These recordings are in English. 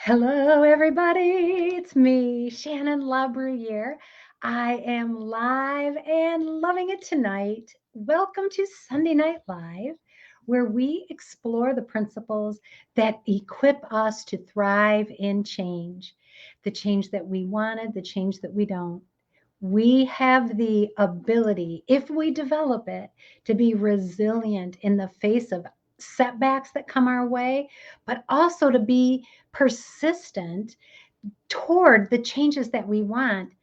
Hello, everybody. It's me, Shannon LaBruyere. I am live and loving it tonight. Welcome to Sunday Night Live, where we explore the principles that equip us to thrive in change, the change that we wanted, the change that we don't. We have the ability, if we develop it, to be resilient in the face of setbacks that come our way, but also to be persistent toward the changes that we want,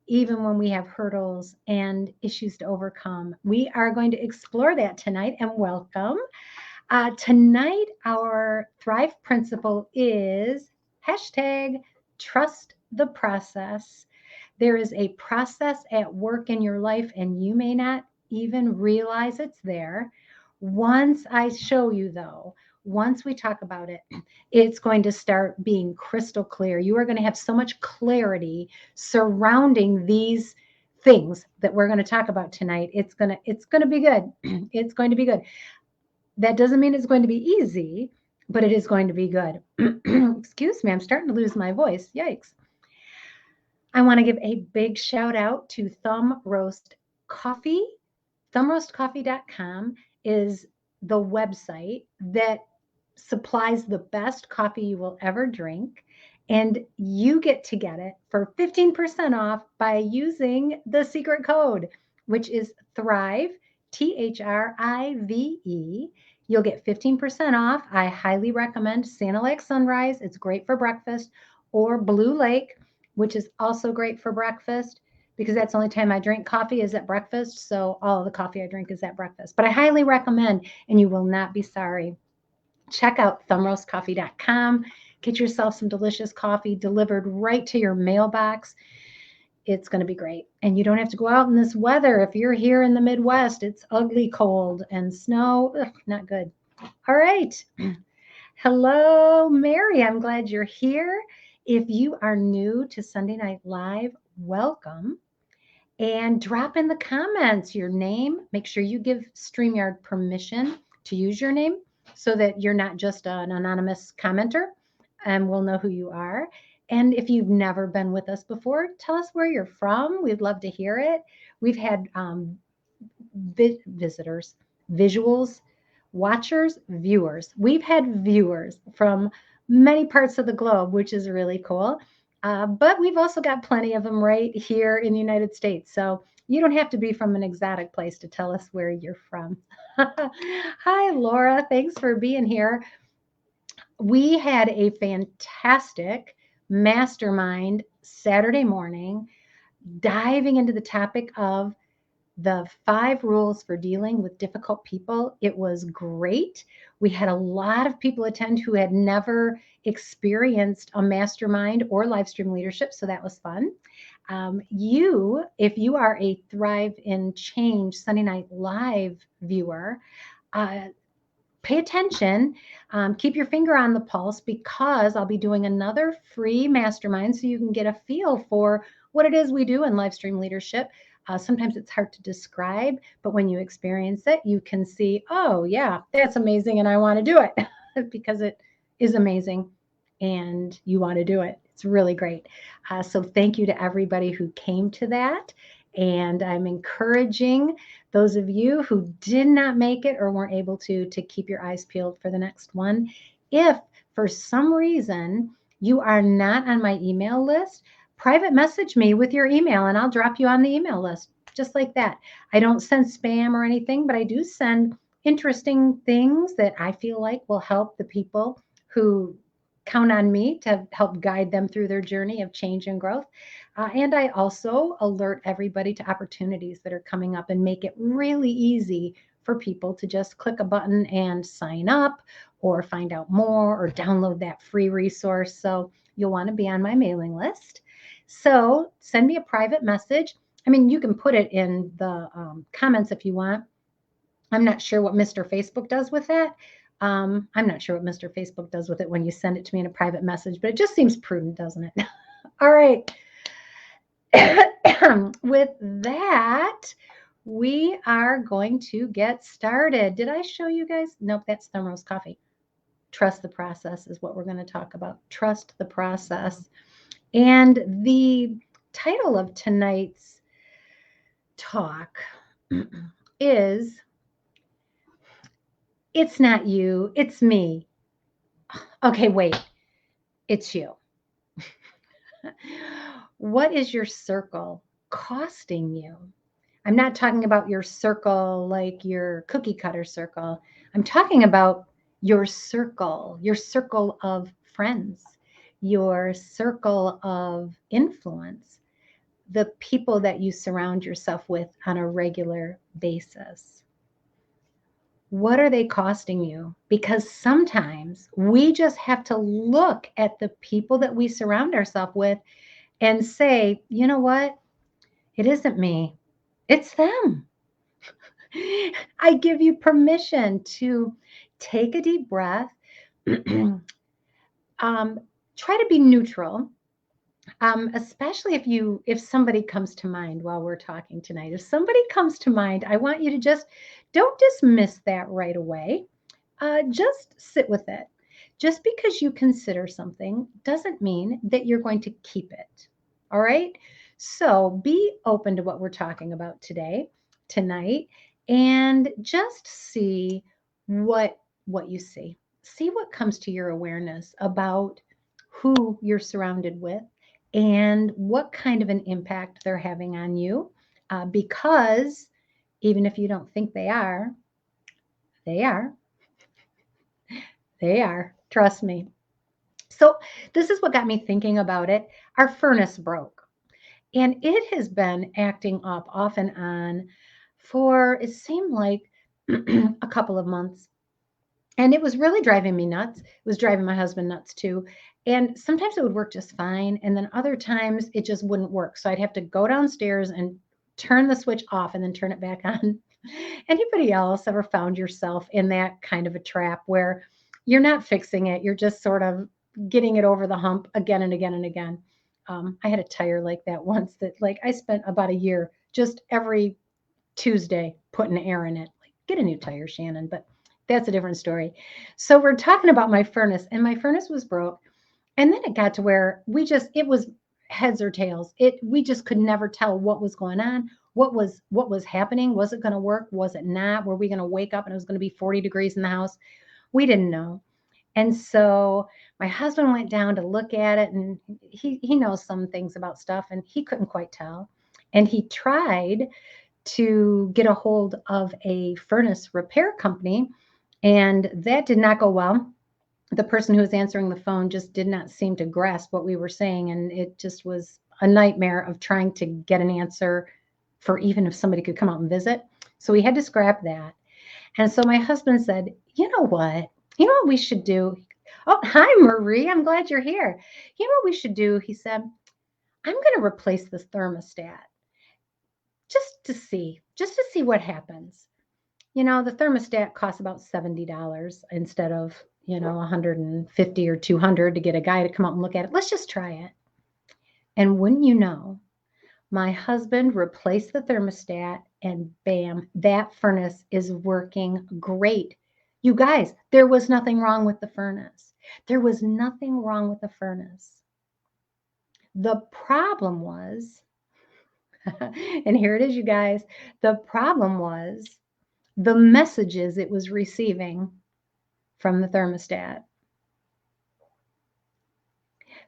even when we have hurdles and issues to overcome. We are going to explore that tonight and welcome. Tonight, our Thrive principle is hashtag trust the process. There is a process at work in your life, and you may not even realize it's there. Once I show you, though, once we talk about it, it's going to start being crystal clear. You are going to have so much clarity surrounding these things that we're going to talk about tonight. It's going to be good. It's going to be good. That doesn't mean it's going to be easy, but it is going to be good. Excuse me, I'm starting to lose my voice. Yikes. I want to give a big shout out to Thumb Roast Coffee. Thumbroastcoffee.com is the website that supplies the best coffee you will ever drink. And you get to get it for 15% off by using the secret code, which is Thrive, THRIVE. You'll get 15% off. I highly recommend Santa Lake Sunrise. It's great for breakfast, or Blue Lake, which is also great for breakfast because that's the only time I drink coffee is at breakfast. So all the coffee I drink is at breakfast. But I highly recommend, and you will not be sorry. Check out thumbroastcoffee.com. Get yourself some delicious coffee delivered right to your mailbox. It's going to be great. And you don't have to go out in this weather. If you're here in the Midwest, it's ugly cold and snow. Ugh, not good. All right. Hello, Mary. I'm glad you're here. If you are new to Sunday Night Live, welcome. And drop in the comments your name. Make sure you give StreamYard permission to use your name so that you're not just an anonymous commenter, and we'll know who you are. And if you've never been with us before, tell us where you're from. We'd love to hear it. We've had visitors, visuals, watchers, viewers. We've had viewers from many parts of the globe, which is really cool. But we've also got plenty of them right here in the United States. So you don't have to be from an exotic place to tell us where you're from. Hi, Laura. Thanks for being here. We had a fantastic mastermind Saturday morning diving into the topic of the 5 rules for dealing with difficult people. It was great. We had a lot of people attend who had never experienced a mastermind or live stream leadership, so that was fun. If you are a Thrive in Change Sunday Night Live viewer, uh, pay attention, keep your finger on the pulse, because I'll be doing another free mastermind so you can get a feel for what it is we do in live stream leadership. Sometimes it's hard to describe, but when you experience it, you can see, oh, yeah, that's amazing, and I want to do it because it is amazing and you want to do it. It's really great. So, thank you to everybody who came to that. And I'm encouraging those of you who did not make it or weren't able to keep your eyes peeled for the next one. If for some reason you are not on my email list, private message me with your email and I'll drop you on the email list just like that. I don't send spam or anything, but I do send interesting things that I feel like will help the people who count on me to help guide them through their journey of change and growth. And I also alert everybody to opportunities that are coming up and make it really easy for people to just click a button and sign up or find out more or download that free resource. So you'll want to be on my mailing list. So send me a private message. I mean, you can put it in the comments if you want. I'm not sure what Mr. Facebook does with that. I'm not sure what Mr. Facebook does with it when you send it to me in a private message, but it just seems prudent, doesn't it? All right. With that, we are going to get started. Did I show you guys? Nope, that's Thumb Roast Coffee. Trust the process is what we're going to talk about. Trust the process. And the title of tonight's talk is It's Not You, It's Me. Okay, wait, it's you. What is your circle costing you? I'm not talking about your circle like your cookie cutter circle. I'm talking about your circle of friends, your circle of influence, the people that you surround yourself with on a regular basis. What are they costing you? Because sometimes we just have to look at the people that we surround ourselves with and say, you know what? It isn't me, it's them. I give you permission to take a deep breath, try to be neutral. Especially if somebody comes to mind while we're talking tonight. If somebody comes to mind, I want you to just don't dismiss that right away. Just sit with it. Just because you consider something doesn't mean that you're going to keep it. All right. So be open to what we're talking about tonight, and just see what what you see. See what comes to your awareness about who you're surrounded with and what kind of an impact they're having on you. Because even if you don't think they are, they are. Trust me. So, this is what got me thinking about it. Our furnace broke, and it has been acting up off and on for it seemed like a couple of months. And it was really driving me nuts. It was driving my husband nuts too. And sometimes it would work just fine. And then other times it just wouldn't work. So I'd have to go downstairs and turn the switch off and then turn it back on. Anybody else ever found yourself in that kind of a trap where you're not fixing it? You're just sort of getting it over the hump again and again and again. I had a tire like that once that like I spent about a year just every Tuesday putting air in it. Like, get a new tire, Shannon. But that's a different story. So we're talking about my furnace, and my furnace was broke. And then it got to where it was heads or tails. We just could never tell what was going on, what was happening. Was it going to work? Was it not? Were we going to wake up and it was going to be 40 degrees in the house? We didn't know. And so my husband went down to look at it, and he knows some things about stuff, and he couldn't quite tell. And he tried to get a hold of a furnace repair company, and that did not go well. The person who was answering the phone just did not seem to grasp what we were saying, and it just was a nightmare of trying to get an answer for even if somebody could come out and visit. So we had to scrap that. And so my husband said, "You know what? You know what we should do?" Oh, hi, Marie. I'm glad you're here. You know what we should do? He said, "I'm going to replace this thermostat just to see what happens." The thermostat costs about $70 instead of, 150 or 200 to get a guy to come out and look at it. Let's just try it. And wouldn't you know, my husband replaced the thermostat, and bam, that furnace is working great. You guys, there was nothing wrong with the furnace. There was nothing wrong with the furnace. The problem was, and here it is, you guys, the problem was the messages it was receiving from the thermostat.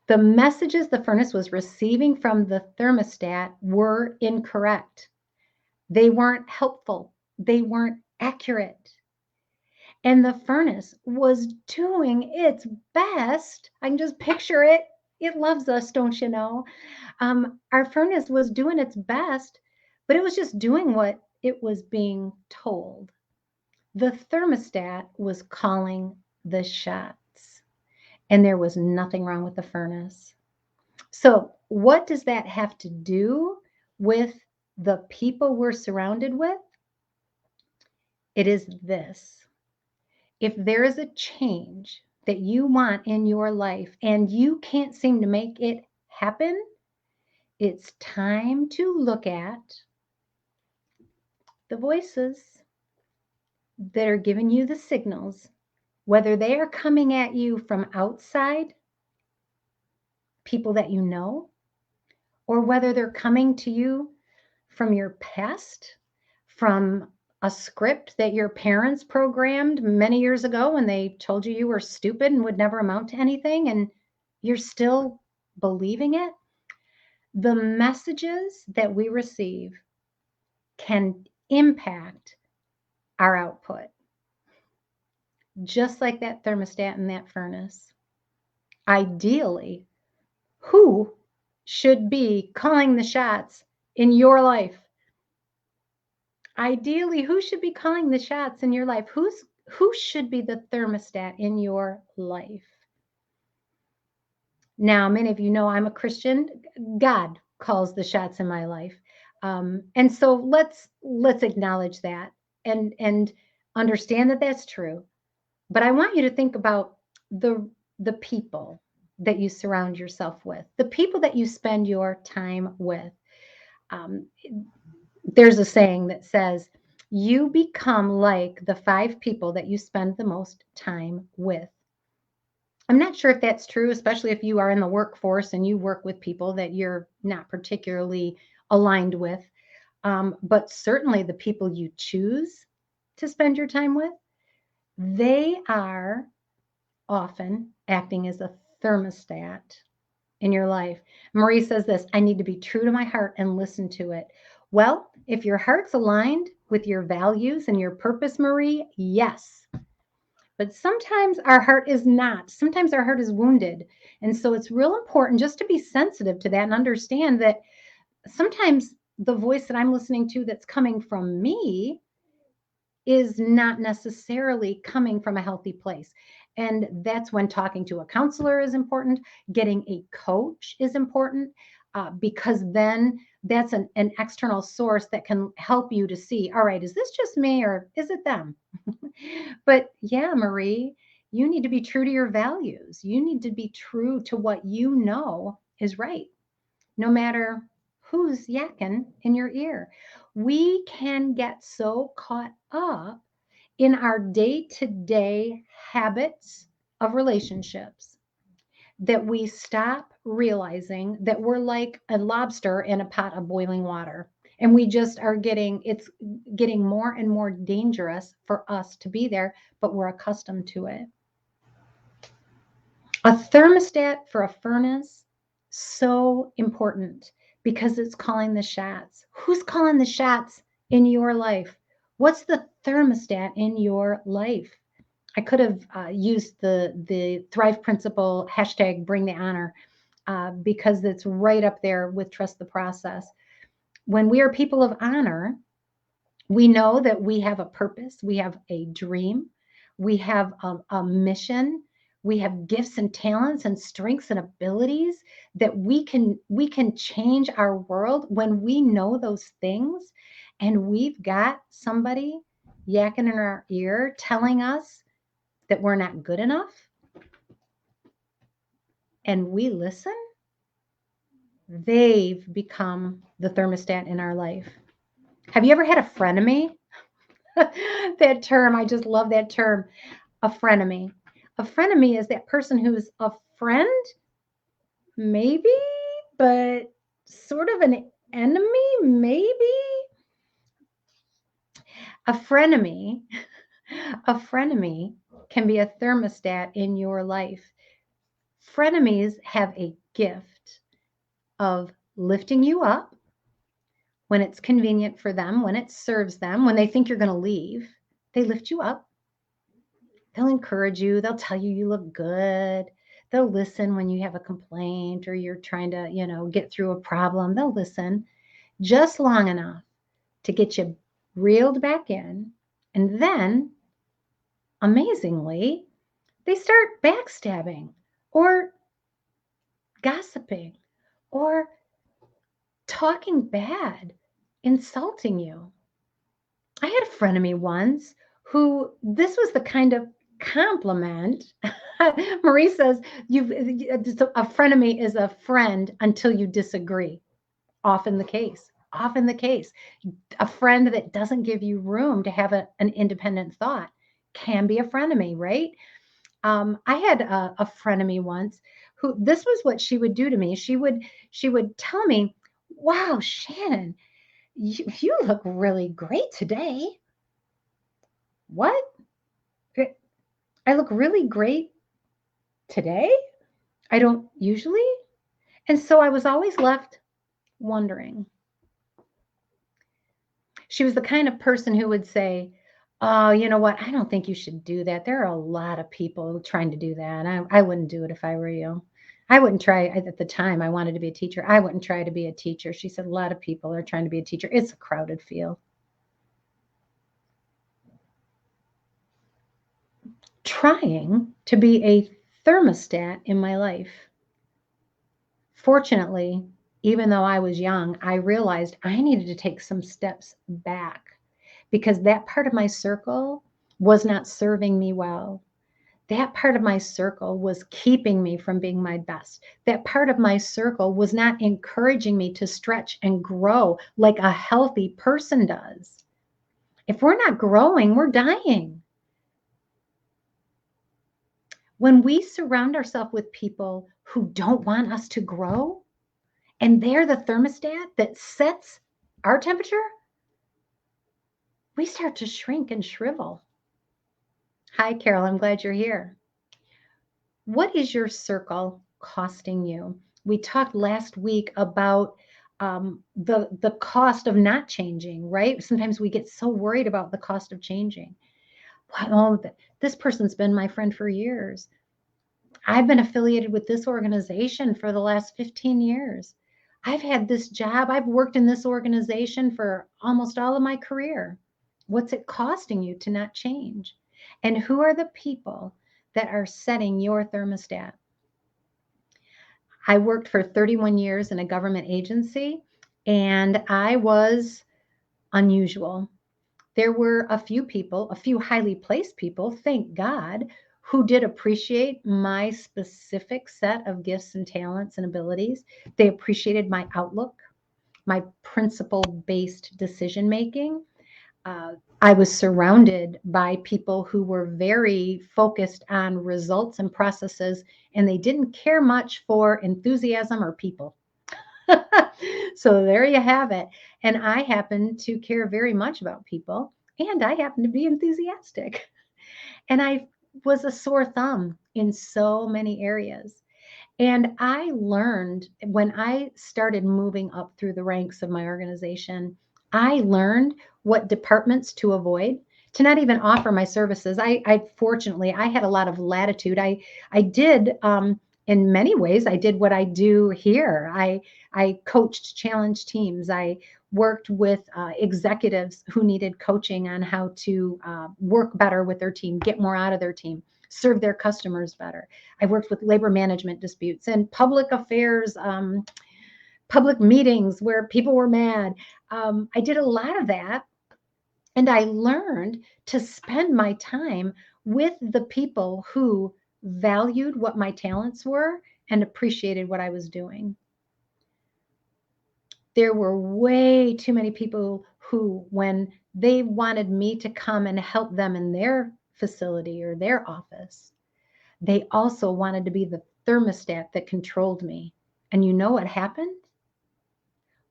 The messages the furnace was receiving from the thermostat were incorrect. They weren't helpful. They weren't accurate. And the furnace was doing its best. I can just picture it. It loves us, don't you know? Our furnace was doing its best, but it was just doing what it was being told. The thermostat was calling the shots, and there was nothing wrong with the furnace. So, what does that have to do with the people we're surrounded with? It is this: if there is a change that you want in your life and you can't seem to make it happen, it's time to look at the voices that are giving you the signals whether they are coming at you from outside, people that you know, or whether they're coming to you from your past, from a script that your parents programmed many years ago when they told you you were stupid and would never amount to anything, and you're still believing it. The messages that we receive can impact our output, just like that thermostat in that furnace. Ideally, who should be calling the shots in your life? Ideally, who should be calling the shots in your life? Who should be the thermostat in your life? Now, many of you know I'm a Christian. God calls the shots in my life, and so let's acknowledge that and understand that that's true. But I want you to think about the people that you surround yourself with, the people that you spend your time with. Um, there's a saying that says, you become like the 5 people that you spend the most time with. I'm not sure if that's true, especially if you are in the workforce and you work with people that you're not particularly aligned with. But certainly the people you choose to spend your time with, they are often acting as a thermostat in your life. Marie says this, I need to be true to my heart and listen to it. Well, if your heart's aligned with your values and your purpose, Marie, yes. But sometimes our heart is not. Sometimes our heart is wounded. And so it's real important just to be sensitive to that and understand that sometimes the voice that I'm listening to that's coming from me is not necessarily coming from a healthy place. And that's when talking to a counselor is important, getting a coach is important, because then that's an external source that can help you to see, all right, is this just me or is it them? But yeah, Marie, you need to be true to your values. You need to be true to what you know is right, no matter who's yakking in your ear. We can get so caught up in our day to day habits of relationships that we stop realizing that we're like a lobster in a pot of boiling water. And we just are it's getting more and more dangerous for us to be there, but we're accustomed to it. A thermostat for a furnace, so important because it's calling the shots. Who's calling the shots in your life? What's the thermostat in your life? I could have used the Thrive Principle hashtag Bring the Honor, because it's right up there with Trust the Process. When we are people of honor, we know that we have a purpose, we have a dream, we have a mission, we have gifts and talents and strengths and abilities that we can change our world when we know those things, and we've got somebody yakking in our ear telling us that we're not good enough, and we listen, they've become the thermostat in our life. Have you ever had a frenemy? That term, I just love that term, a frenemy. A frenemy is that person who's a friend, maybe, but sort of an enemy, maybe. A frenemy, a frenemy can be a thermostat in your life. Frenemies have a gift of lifting you up when it's convenient for them, when it serves them, when they think you're going to leave. They lift you up. They'll encourage you. They'll tell you you look good. They'll listen when you have a complaint or you're trying to, get through a problem. They'll listen just long enough to get you reeled back in. And then, amazingly, they start backstabbing or gossiping or talking bad, insulting you. I had a friend of me once who this was the kind of compliment. Marie says, a friend of me is a friend until you disagree. Often the case. Often the case. A friend that doesn't give you room to have an independent thought can be a frenemy, right? I had a frenemy once who this was what she would do to me. She would tell me, "Wow, Shannon, you look really great today." What? I look really great today? I don't usually. And so I was always left wondering. She was the kind of person who would say, "Oh, you know what? I don't think you should do that. There are a lot of people trying to do that. I wouldn't do it if I were you. I wouldn't try." At the time, I wanted to be a teacher. I wouldn't try to be a teacher. She said, "A lot of people are trying to be a teacher. It's a crowded field." Trying to be a thermostat in my life. Fortunately, even though I was young, I realized I needed to take some steps back because that part of my circle was not serving me well. That part of my circle was keeping me from being my best. That part of my circle was not encouraging me to stretch and grow like a healthy person does. If we're not growing, we're dying. When we surround ourselves with people who don't want us to grow, and they're the thermostat that sets our temperature, we start to shrink and shrivel. Hi, Carol. I'm glad you're here. What is your circle costing you? We talked last week about the cost of not changing, right? Sometimes we get so worried about the cost of changing. Oh, this person's been my friend for years. I've been affiliated with this organization for the last 15 years. I've had this job. I've worked in this organization for almost all of my career. What's it costing you to not change? And who are the people that are setting your thermostat? I worked for 31 years in a government agency, and I was unusual. There were a few people, a few highly placed people, thank God, who did appreciate my specific set of gifts and talents and abilities. They appreciated my outlook, my principle based decision making. I was surrounded by people who were very focused on results and processes, and they didn't care much for enthusiasm or people. So there you have it. And I happen to care very much about people, and I happen to be enthusiastic. And I was a sore thumb in so many areas. And I learned when I started moving up through the ranks of my organization, I learned what departments to avoid, to not even offer my services. I fortunately I had a lot of latitude. I did in many ways I did what I do here. I coached challenge teams. I worked with executives who needed coaching on how to work better with their team, get more out of their team, serve their customers better. I worked with labor management disputes and public affairs, public meetings where people were mad. I did a lot of that. And I learned to spend my time with the people who valued what my talents were and appreciated what I was doing. There were way too many people who, when they wanted me to come and help them in their facility or their office, they also wanted to be the thermostat that controlled me. And you know what happened?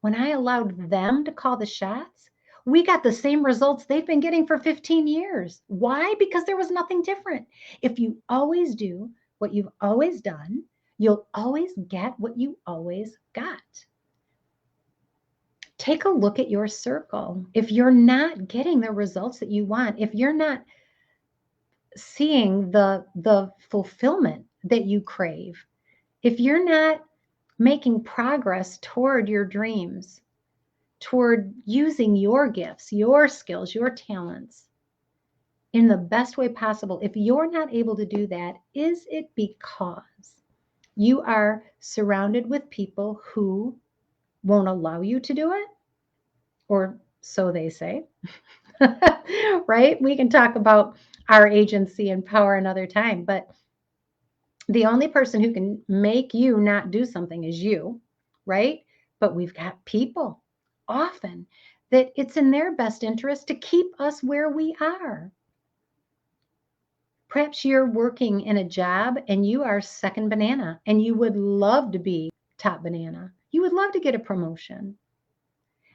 When I allowed them to call the shots, we got the same results they've been getting for 15 years. Why? Because there was nothing different. If you always do what you've always done, you'll always get what you always got. Take a look at your circle. If you're not getting the results that you want, if you're not seeing the fulfillment that you crave, if you're not making progress toward your dreams, toward using your gifts, your skills, your talents in the best way possible, if you're not able to do that, is it because you are surrounded with people who won't allow you to do it? Or so they say, right? We can talk about our agency and power another time, but the only person who can make you not do something is you, right? But we've got people often that it's in their best interest to keep us where we are. Perhaps you're working in a job and you are second banana and you would love to be top banana. You would love to get a promotion.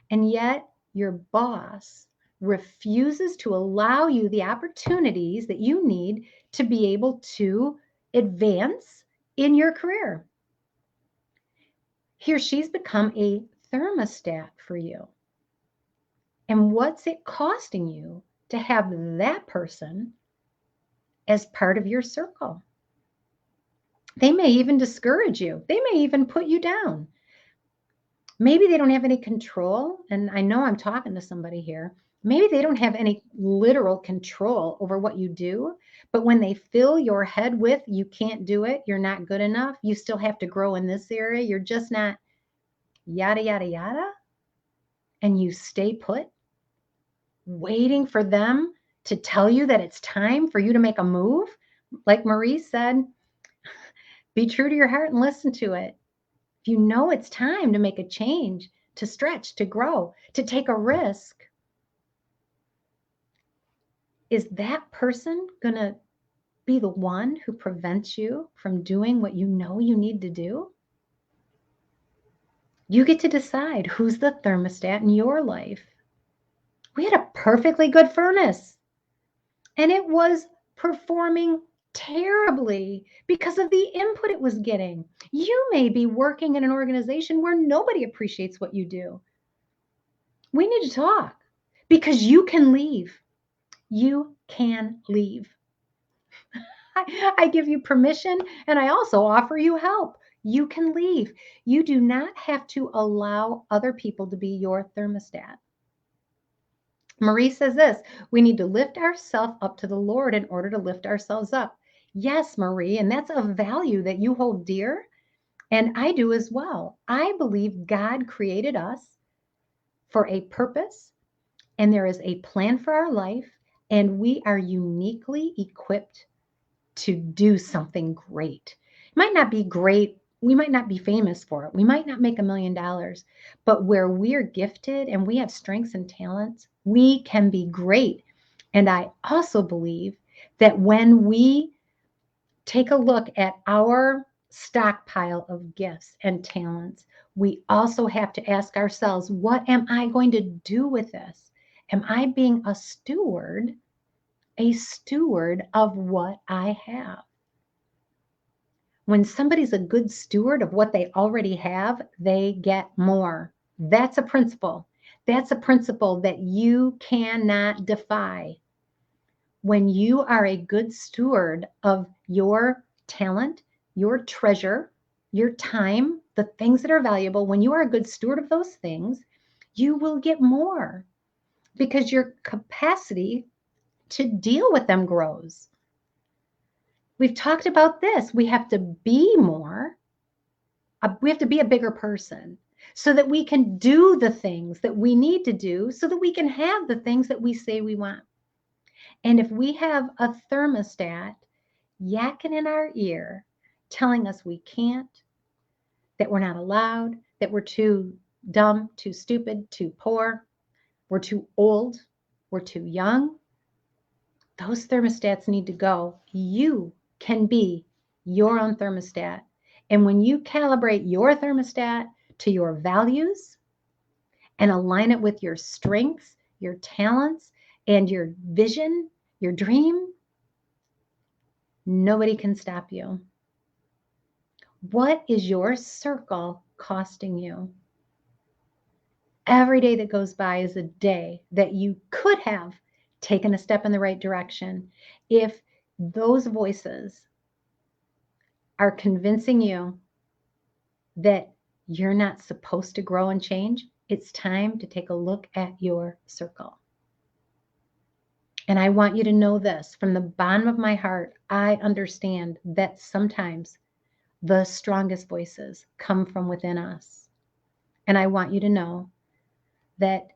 And yet your boss refuses to allow you the opportunities that you need to be able to advance in your career. He or she's become a thermostat for you. And what's it costing you to have that person as part of your circle? They may even discourage you. They may even put you down. Maybe they don't have any control. And I know I'm talking to somebody here. Maybe they don't have any literal control over what you do. But when they fill your head with, you can't do it, you're not good enough, you still have to grow in this area, you're just not yada, yada, yada, and you stay put, waiting for them to tell you that it's time for you to make a move. Like Marie said, be true to your heart and listen to it. If you know it's time to make a change, to stretch, to grow, to take a risk, is that person going to be the one who prevents you from doing what you know you need to do? You get to decide who's the thermostat in your life. We had a perfectly good furnace, and it was performing terribly because of the input it was getting. You may be working in an organization where nobody appreciates what you do. We need to talk because you can leave. You can leave. I give you permission and I also offer you help. You can leave. You do not have to allow other people to be your thermostat. Marie says this, we need to lift ourselves up to the Lord in order to lift ourselves up. Yes, Marie, and that's a value that you hold dear, and I do as well. I believe God created us for a purpose, and there is a plan for our life, and we are uniquely equipped to do something great. It might not be great. We might not be famous for it. We might not make $1 million, but where we're gifted and we have strengths and talents, we can be great. And I also believe that when we take a look at our stockpile of gifts and talents, we also have to ask ourselves, what am I going to do with this? Am I being a steward of what I have? When somebody's a good steward of what they already have, they get more. That's a principle. That's a principle that you cannot defy. When you are a good steward of your talent, your treasure, your time, the things that are valuable, when you are a good steward of those things, you will get more because your capacity to deal with them grows. We've talked about this. We have to be more. We have to be a bigger person so that we can do the things that we need to do so that we can have the things that we say we want. And if we have a thermostat yakking in our ear, telling us we can't, that we're not allowed, that we're too dumb, too stupid, too poor, we're too old, we're too young, those thermostats need to go. You can be your own thermostat. And when you calibrate your thermostat to your values and align it with your strengths, your talents, and your vision, your dream, nobody can stop you. What is your circle costing you? Every day that goes by is a day that you could have taken a step in the right direction if those voices are convincing you that you're not supposed to grow and change. It's time to take a look at your circle. And I want you to know this from the bottom of my heart. I understand that sometimes the strongest voices come from within us. And I want you to know that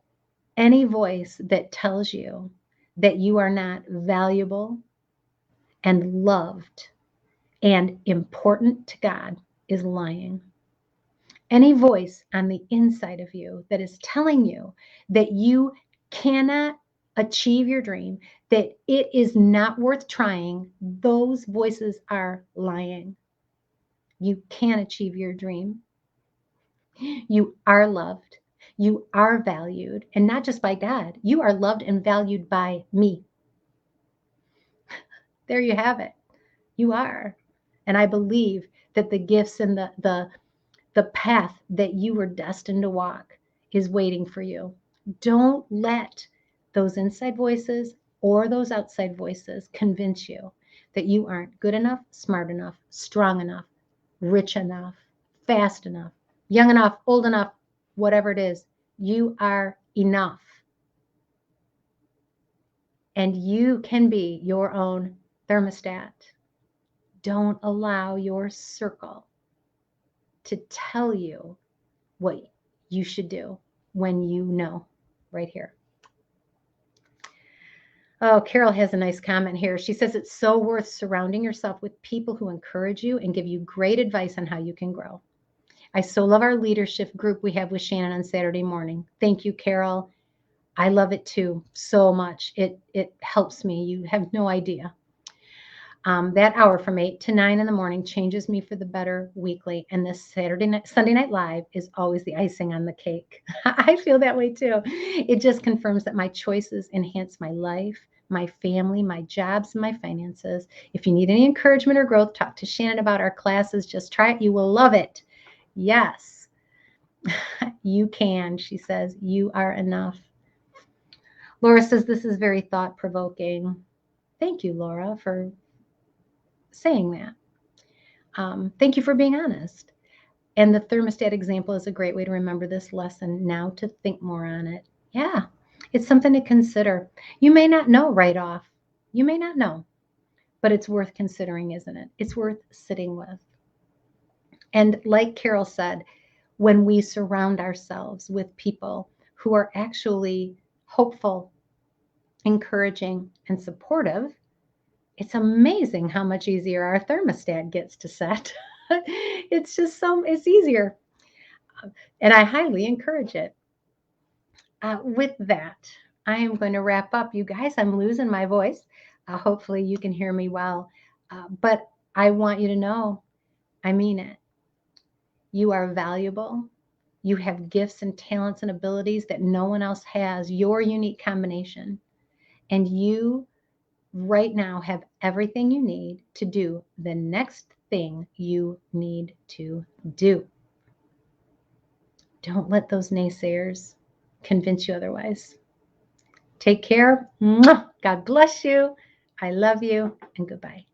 any voice that tells you that you are not valuable and loved and important to God is lying. Any voice on the inside of you that is telling you that you cannot achieve your dream, that it is not worth trying, those voices are lying. You can achieve your dream. You are loved. You are valued, and not just by God. You are loved and valued by me. There you have it. You are. And I believe that the gifts and the path that you were destined to walk is waiting for you. Don't let those inside voices or those outside voices convince you that you aren't good enough, smart enough, strong enough, rich enough, fast enough, young enough, old enough, whatever it is. You are enough. And you can be your own thermostat. Don't allow your circle to tell you what you should do when you know right here. Oh, Carol has a nice comment here. She says it's so worth surrounding yourself with people who encourage you and give you great advice on how you can grow. I so love our leadership group we have with Shannon on Saturday morning. Thank you, Carol. I love it too so much. It helps me. You have no idea. That hour from 8 to 9 in the morning changes me for the better weekly. And this Sunday Night Live is always the icing on the cake. I feel that way too. It just confirms that my choices enhance my life, my family, my jobs, and my finances. If you need any encouragement or growth, talk to Shannon about our classes. Just try it. You will love it. Yes, you can. She says, you are enough. Laura says, this is very thought provoking. Thank you, Laura, for saying that. Thank you for being honest. And the thermostat example is a great way to remember this lesson now to think more on it. Yeah, it's something to consider. You may not know right off. You may not know, but it's worth considering, isn't it? It's worth sitting with. And like Carol said, when we surround ourselves with people who are actually hopeful, encouraging, and supportive, it's amazing how much easier our thermostat gets to set. It's just it's easier. And I highly encourage it. With that, I am going to wrap up. You guys, I'm losing my voice. Hopefully, you can hear me well. But I want you to know I mean it. You are valuable. You have gifts and talents and abilities that no one else has, your unique combination. And you right now have everything you need to do the next thing you need to do. Don't let those naysayers convince you otherwise. Take care. God bless you. I love you, and goodbye.